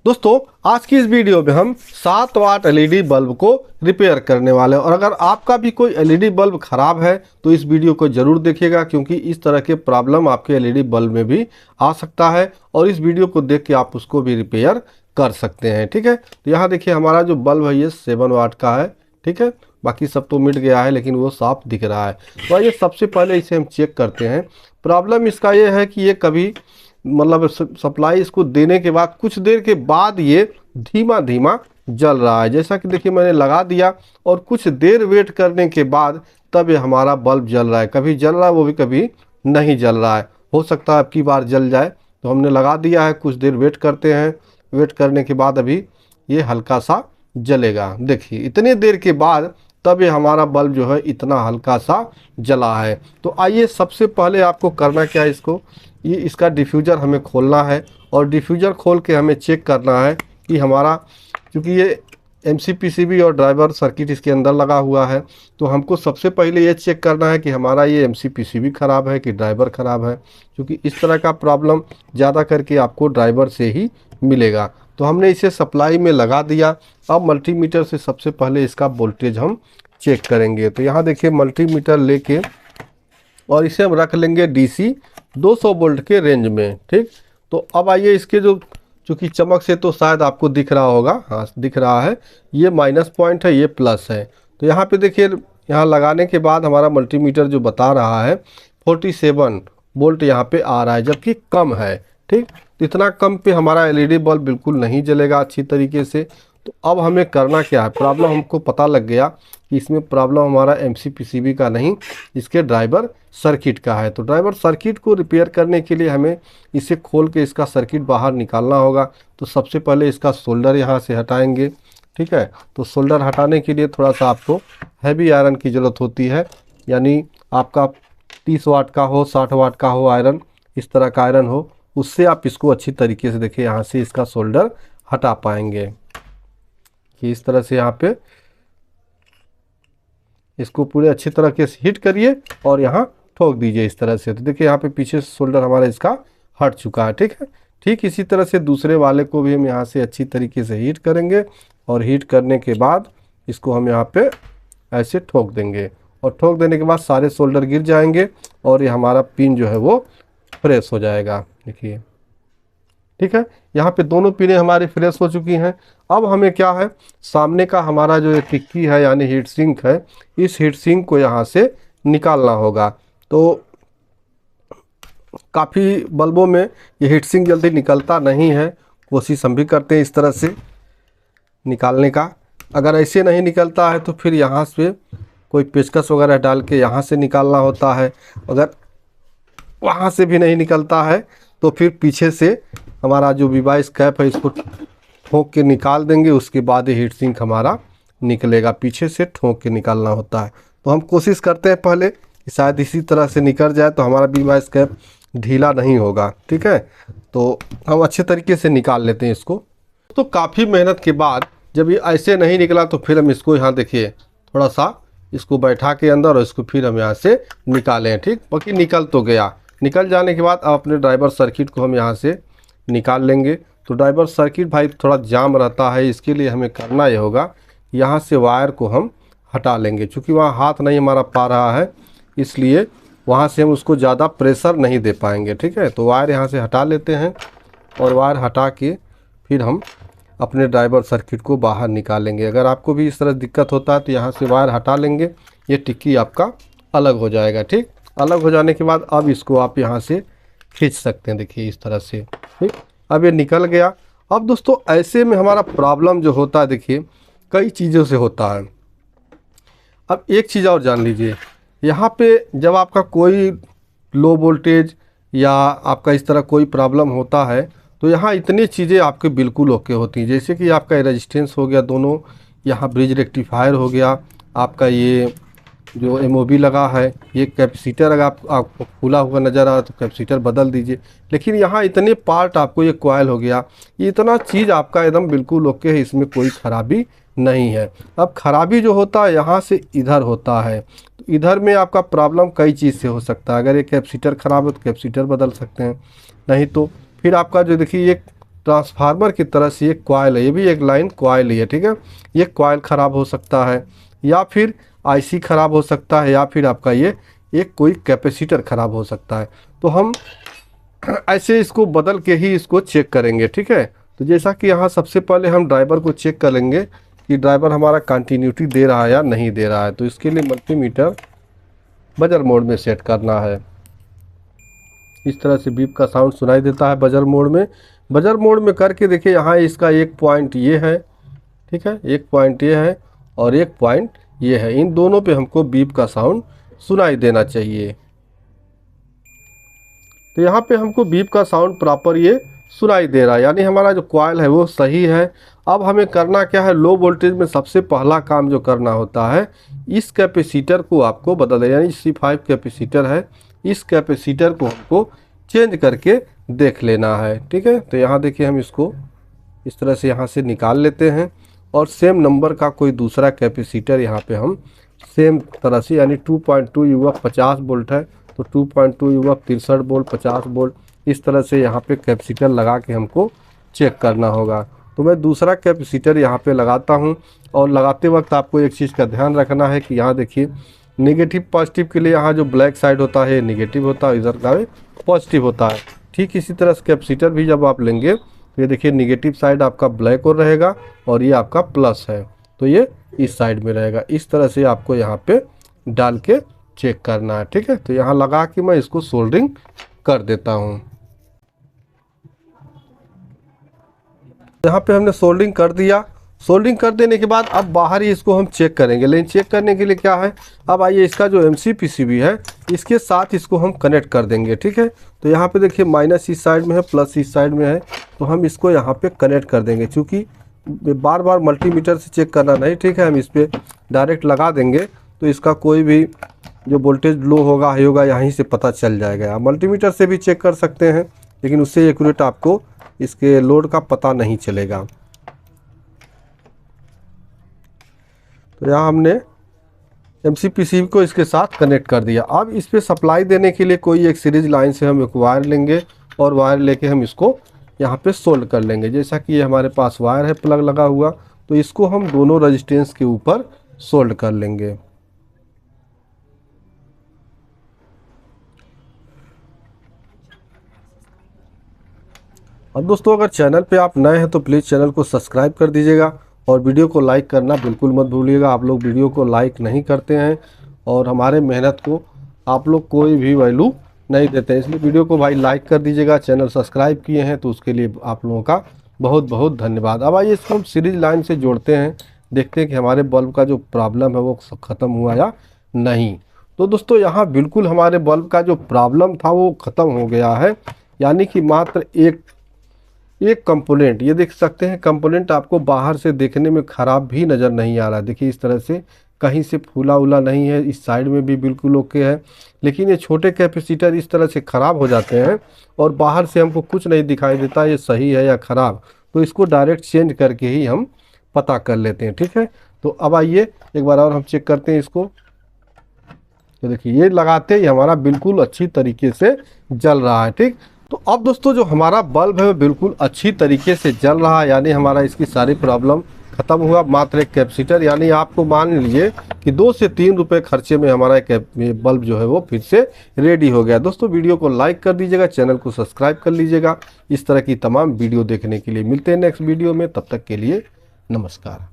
दोस्तों आज की इस वीडियो में हम 7 वाट एलईडी बल्ब को रिपेयर करने वाले हैं और अगर आपका भी कोई एलईडी बल्ब ख़राब है तो इस वीडियो को ज़रूर देखिएगा क्योंकि इस तरह के प्रॉब्लम आपके एलईडी बल्ब में भी आ सकता है और इस वीडियो को देख के आप उसको भी रिपेयर कर सकते हैं। ठीक है, तो यहाँ देखिए हमारा जो बल्ब है ये 7 वाट का है। ठीक है, बाकी सब तो मिट गया है लेकिन वो साफ दिख रहा है। तो आइए सबसे पहले इसे हम चेक करते हैं। प्रॉब्लम इसका ये है कि ये कभी मतलब सप्लाई इसको देने के बाद कुछ देर के बाद ये धीमा धीमा जल रहा है। जैसा कि देखिए मैंने लगा दिया और कुछ देर वेट करने के बाद तब ये हमारा बल्ब जल रहा है। कभी जल रहा है वो भी कभी नहीं जल रहा है। हो सकता है अब की बार जल जाए। तो हमने लगा दिया है, कुछ देर वेट करते हैं। वेट करने के बाद अभी ये हल्का सा जलेगा। देखिए इतने देर के बाद तब ये हमारा बल्ब जो है इतना हल्का सा जला है। तो आइए सबसे पहले आपको करना क्या है, ये इसका डिफ्यूज़र हमें खोलना है और डिफ्यूज़र खोल के हमें चेक करना है कि हमारा, क्योंकि ये एमसीपीसीबी और ड्राइवर सर्किट इसके अंदर लगा हुआ है, तो हमको सबसे पहले ये चेक करना है कि हमारा ये एमसीपीसीबी ख़राब है कि ड्राइवर ख़राब है, क्योंकि इस तरह का प्रॉब्लम ज़्यादा करके आपको ड्राइवर से ही मिलेगा। तो हमने इसे सप्लाई में लगा दिया। अब मल्टीमीटर से सबसे पहले इसका वोल्टेज हम चेक करेंगे। तो यहाँ देखिए मल्टीमीटर लेके और इसे हम रख लेंगे डीसी 200 वोल्ट के रेंज में। ठीक, तो अब आइए इसके जो चूँकि चमक से तो शायद आपको दिख रहा होगा, हाँ दिख रहा है, ये माइनस पॉइंट है, ये प्लस है। तो यहाँ पे देखिए यहाँ लगाने के बाद हमारा मल्टीमीटर जो बता रहा है 47 वोल्ट यहाँ पे आ रहा है, जबकि कम है। ठीक, तो इतना कम पे हमारा एलईडी बल्ब बिल्कुल नहीं जलेगा अच्छी तरीके से। तो अब हमें करना क्या है, प्रॉब्लम हमको पता लग गया कि इसमें प्रॉब्लम हमारा एमसीपीसीबी का नहीं, इसके ड्राइवर सर्किट का है। तो ड्राइवर सर्किट को रिपेयर करने के लिए हमें इसे खोल के इसका सर्किट बाहर निकालना होगा। तो सबसे पहले इसका सोल्डर यहाँ से हटाएंगे। ठीक है, तो सोल्डर हटाने के लिए थोड़ा सा आपको हैवी आयरन की ज़रूरत होती है, यानी आपका 30 वाट का हो, 60 वाट का हो आयरन, इस तरह का आयरन हो, उससे आप इसको अच्छी तरीके से देखिए यहाँ से इसका सोल्डर हटा पाएंगे कि इस तरह से यहाँ पे इसको पूरे अच्छी तरह के हिट करिए और यहाँ ठोक दीजिए इस तरह से। तो देखिए यहाँ पे पीछे सोल्डर हमारा इसका हट चुका है। ठीक है, ठीक इसी तरह से दूसरे वाले को भी हम यहाँ से अच्छी तरीके से हीट करेंगे और हीट करने के बाद इसको हम यहाँ पे ऐसे ठोक देंगे और ठोक देने के बाद सारे सोल्डर गिर जाएंगे और ये हमारा पिन जो है वो फ्रेश हो जाएगा। देखिए ठीक है, यहाँ पे दोनों पिनें हमारी फ्रेश हो चुकी हैं। अब हमें क्या है, सामने का हमारा जो ये टिक्की है यानी हीट सिंक है, इस हीट सिंक को यहाँ से निकालना होगा। तो काफ़ी बल्बों में ये हीट सिंक जल्दी निकलता नहीं है, कोशिश हम भी करते हैं इस तरह से निकालने का। अगर ऐसे नहीं निकलता है तो फिर यहाँ से कोई पेचकस वगैरह डाल के यहाँ से निकालना होता है। अगर वहाँ से भी नहीं निकलता है तो फिर पीछे से हमारा जो डिवाइस कैप है इसको ठोक के निकाल देंगे, उसके बाद ये हीट सिंक हमारा निकलेगा। पीछे से ठोक के निकालना होता है। तो हम कोशिश करते हैं पहले कि शायद इसी तरह से निकल जाए तो हमारा डिवाइस कैप ढीला नहीं होगा। ठीक है, तो हम अच्छे तरीके से निकाल लेते हैं इसको। तो काफ़ी मेहनत के बाद जब ये ऐसे नहीं निकला तो फिर हम इसको यहाँ देखिए थोड़ा सा इसको बैठा के अंदर और इसको फिर हम यहाँ से निकालें। ठीक, बाकी निकल तो गया। निकल जाने के बाद अब अपने ड्राइवर सर्किट को हम यहाँ से निकाल लेंगे। तो ड्राइवर सर्किट भाई थोड़ा जाम रहता है, इसके लिए हमें करना ये होगा, यहाँ से वायर को हम हटा लेंगे। चूँकि वहाँ हाथ नहीं हमारा पा रहा है इसलिए वहाँ से हम उसको ज़्यादा प्रेशर नहीं दे पाएंगे। ठीक है, तो वायर यहाँ से हटा लेते हैं और वायर हटा के फिर हम अपने ड्राइवर सर्किट को बाहर निकालेंगे। अगर आपको भी इस तरह दिक्कत होता है तो यहाँ से वायर हटा लेंगे, ये टिक्की आपका अलग हो जाएगा। ठीक, अलग हो जाने के बाद अब इसको आप यहाँ से खींच सकते हैं, देखिए इस तरह से। ठीक, अब ये निकल गया। अब दोस्तों ऐसे में हमारा प्रॉब्लम जो होता है देखिए कई चीज़ों से होता है। अब एक चीज़ और जान लीजिए, यहाँ पे जब आपका कोई लो वोल्टेज या आपका इस तरह कोई प्रॉब्लम होता है तो यहाँ इतनी चीज़ें आपके बिल्कुल ओके होती हैं। जैसे कि आपका रेजिस्टेंस हो गया दोनों, यहाँ ब्रिज रेक्टिफायर हो गया, आपका ये जो एमओबी लगा है, ये कैपेसिटर अगर आपको खुला हुआ नज़र आ रहा है तो कैपेसिटर बदल दीजिए। लेकिन यहाँ इतने पार्ट आपको, ये कॉइल हो गया, ये इतना चीज़ आपका एकदम बिल्कुल ओके है, इसमें कोई ख़राबी नहीं है। अब खराबी जो होता है यहाँ से इधर होता है। तो इधर में आपका प्रॉब्लम कई चीज़ से हो सकता है। अगर ये कैपेसिटर ख़राब है तो कैपेसिटर बदल सकते हैं, नहीं तो फिर आपका जो देखिए एक ट्रांसफार्मर की तरह से ये कॉइल है, ये भी एक लाइन कॉइल ही है, ठीक है। ये कॉइल ख़राब हो सकता है, या फिर आईसी ख़राब हो सकता है, या फिर आपका ये एक कोई कैपेसिटर ख़राब हो सकता है। तो हम ऐसे इसको बदल के ही इसको चेक करेंगे, ठीक है। तो जैसा कि यहाँ सबसे पहले हम ड्राइवर को चेक कर लेंगे कि ड्राइवर हमारा कंटिन्यूटी दे रहा है या नहीं दे रहा है। तो इसके लिए मल्टीमीटर बजर मोड में सेट करना है। इस तरह से बीप का साउंड सुनाई देता है बजर मोड में। बजर मोड में करके देखिए, यहाँ इसका एक पॉइंट ये है, ठीक है, एक पॉइंट ये है और एक पॉइंट ये है। इन दोनों पे हमको बीप का साउंड सुनाई देना चाहिए। तो यहाँ पे हमको बीप का साउंड प्रॉपर ये सुनाई दे रहा है, यानी हमारा जो कॉइल है वो सही है। अब हमें करना क्या है, लो वोल्टेज में सबसे पहला काम जो करना होता है, इस कैपेसिटर को आपको बदल देना, यानी C5 कैपेसिटर है, इस कैपेसिटर को हमको चेंज करके देख लेना है, ठीक है। तो यहाँ देखिए, हम इसको इस तरह से यहाँ से निकाल लेते हैं और सेम नंबर का कोई दूसरा कैपेसिटर यहाँ पे हम सेम तरह से, यानी 2.2 UF 50 वोल्ट है, तो 2.2 UF 63 वोल्ट 50 वोल्ट, इस तरह से यहाँ पे कैपेसिटर लगा के हमको चेक करना होगा। तो मैं दूसरा कैपेसिटर यहाँ पे लगाता हूँ, और लगाते वक्त आपको एक चीज़ का ध्यान रखना है कि यहाँ देखिए, नेगेटिव पॉजिटिव के लिए यहाँ जो ब्लैक साइड होता है नेगेटिव होता है, इधर का पॉजिटिव होता है। ठीक इसी तरह से कैपेसिटर भी जब आप लेंगे तो ये देखिए, नेगेटिव साइड आपका ब्लैक और रहेगा और ये आपका प्लस है, तो ये इस साइड में रहेगा। इस तरह से आपको यहाँ पे डाल के चेक करना है, ठीक है। तो यहाँ लगा के मैं इसको सोल्डरिंग कर देता हूँ। यहाँ पे हमने सोल्डरिंग कर दिया। सोल्डरिंग कर देने के बाद अब बाहर ही इसको हम चेक करेंगे, लेकिन चेक करने के लिए क्या है, अब आइए इसका जो MCPCB है इसके साथ इसको हम कनेक्ट कर देंगे, ठीक है। तो यहाँ पे देखिए, माइनस इस साइड में है, प्लस इस साइड में है, तो हम इसको यहाँ पे कनेक्ट कर देंगे। चूँकि बार बार मल्टीमीटर से चेक करना नहीं, ठीक है, हम इस पर डायरेक्ट लगा देंगे तो इसका कोई भी जो वोल्टेज लो होगा हाई होगा यहीं से पता चल जाएगा। आप मल्टीमीटर से भी चेक कर सकते हैं, लेकिन उससे एक्यूरेट आपको इसके लोड का पता नहीं चलेगा। तो यहाँ हमने MCPCB को इसके साथ कनेक्ट कर दिया। अब इस पे सप्लाई देने के लिए कोई एक सीरीज लाइन से हम एक वायर लेंगे और वायर लेके हम इसको यहाँ पे सोल्ड कर लेंगे। जैसा कि ये हमारे पास वायर है प्लग लगा हुआ, तो इसको हम दोनों रेजिस्टेंस के ऊपर सोल्ड कर लेंगे। अब दोस्तों, अगर चैनल पे आप नए हैं तो प्लीज़ चैनल को सब्सक्राइब कर दीजिएगा और वीडियो को लाइक करना बिल्कुल मत भूलिएगा। आप लोग वीडियो को लाइक नहीं करते हैं और हमारे मेहनत को आप लोग कोई भी वैल्यू नहीं देते हैं, इसलिए वीडियो को भाई लाइक कर दीजिएगा। चैनल सब्सक्राइब किए हैं तो उसके लिए आप लोगों का बहुत बहुत धन्यवाद। अब आइए इसको हम सीरीज लाइन से जोड़ते हैं, देखते हैं कि हमारे बल्ब का जो प्रॉब्लम है वो ख़त्म हुआ या नहीं। तो दोस्तों, यहाँ बिल्कुल हमारे बल्ब का जो प्रॉब्लम था वो ख़त्म हो गया है, यानी कि मात्र एक कंपोनेंट, ये देख सकते हैं, कंपोनेंट आपको बाहर से देखने में ख़राब भी नज़र नहीं आ रहा है। देखिए इस तरह से कहीं से फूला उला नहीं है, इस साइड में भी बिल्कुल ओके है। लेकिन ये छोटे कैपेसिटर इस तरह से ख़राब हो जाते हैं और बाहर से हमको कुछ नहीं दिखाई देता ये सही है या ख़राब, तो इसको डायरेक्ट चेंज करके ही हम पता कर लेते हैं, ठीक है। तो अब आइए एक बार और हम चेक करते हैं इसको। तो देखिए, ये लगाते ही हमारा बिल्कुल अच्छी तरीके से जल रहा है, ठीक। तो अब दोस्तों, जो हमारा बल्ब है वो बिल्कुल अच्छी तरीके से जल रहा है, यानी हमारा इसकी सारी प्रॉब्लम ख़त्म हुआ। मात्र एक कैपेसिटर, यानी आपको मान लीजिए कि 2 से 3 रुपये खर्चे में हमारा एक बल्ब जो है वो फिर से रेडी हो गया। दोस्तों, वीडियो को लाइक कर दीजिएगा, चैनल को सब्सक्राइब कर लीजिएगा। इस तरह की तमाम वीडियो देखने के लिए मिलते हैं नेक्स्ट वीडियो में। तब तक के लिए नमस्कार।